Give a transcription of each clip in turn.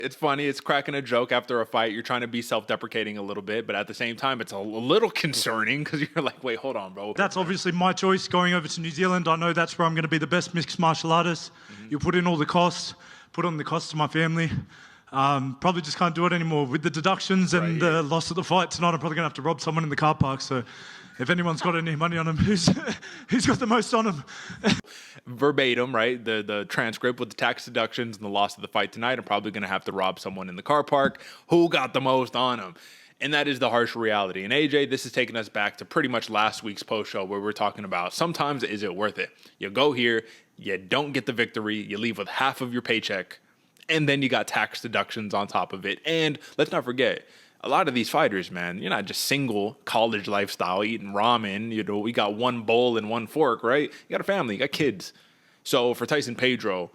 It's funny. It's cracking a joke after a fight. You're trying to be self-deprecating a little bit, but at the same time, it's a little concerning because you're like, wait, hold on, bro. That's obviously my choice going over to New Zealand. I know that's where I'm going to be the best mixed martial artist. You put in all the costs, put on the costs to my family. Probably just can't do it anymore. With the deductions and the loss of the fight tonight, I'm probably going to have to rob someone in the car park. So if anyone's got any money on him, who's got the most on him? Verbatim, right? The transcript with the tax deductions and the loss of the fight tonight, I'm probably going to have to rob someone in the car park. Who got the most on him? And that is the harsh reality. And AJ, this is taking us back to pretty much last week's post show where we're talking about sometimes is it worth it? You go here, you don't get the victory, you leave with half of your paycheck, and then you got tax deductions on top of it. And let's not forget, a lot of these fighters, man, you're not just single college lifestyle eating ramen. You know, we got one bowl and one fork, right? You got a family, you got kids. So for Tyson Pedro,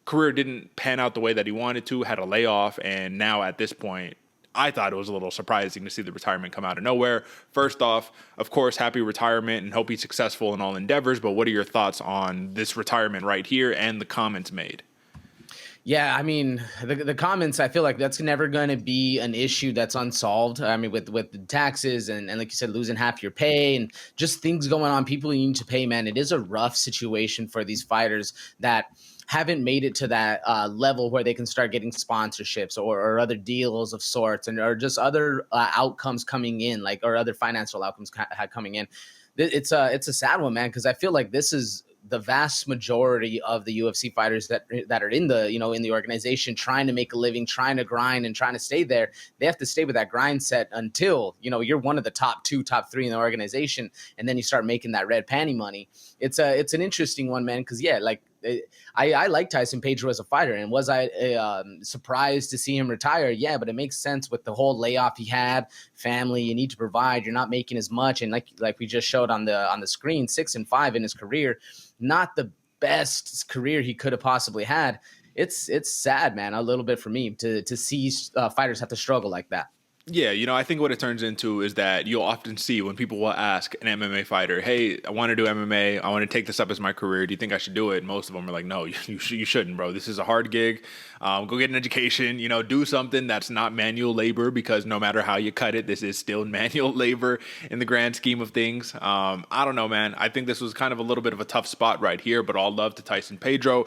career didn't pan out the way that he wanted to, had a layoff, and now at this point, I thought it was a little surprising to see the retirement come out of nowhere. First off, of course, happy retirement and hope he's successful in all endeavors, but what are your thoughts on this retirement right here and the comments made? Yeah, I mean, the comments, I feel like that's never going to be an issue that's unsolved. I mean, with the taxes and like you said, losing half your pay and just things going on, people you need to pay, man. It is a rough situation for these fighters that haven't made it to that level where they can start getting sponsorships or other deals of sorts and or just other outcomes coming in, like or other financial outcomes coming in. It's a sad one, man, because I feel like this is the vast majority of the UFC fighters that are in the, in the organization trying to make a living, trying to grind and trying to stay there. They have to stay with that grind set until, you're one of the top 2, top 3 in the organization. And then you start making that red panty money. It's an interesting one, man. Cause I like Tyson Pedro as a fighter, and was I surprised to see him retire? Yeah, but it makes sense with the whole layoff he had, family, you need to provide, you're not making as much. And like we just showed on the screen, 6-5 in his career, not the best career he could have possibly had. It's sad, man, a little bit for me to see fighters have to struggle like that. Yeah, I think what it turns into is that you'll often see when people will ask an MMA fighter, hey, I want to do MMA. I want to take this up as my career. Do you think I should do it? And most of them are like, no, you shouldn't, bro. This is a hard gig. Go get an education, do something that's not manual labor, because no matter how you cut it, this is still manual labor in the grand scheme of things. I don't know, man. I think this was kind of a little bit of a tough spot right here, but all love to Tyson Pedro.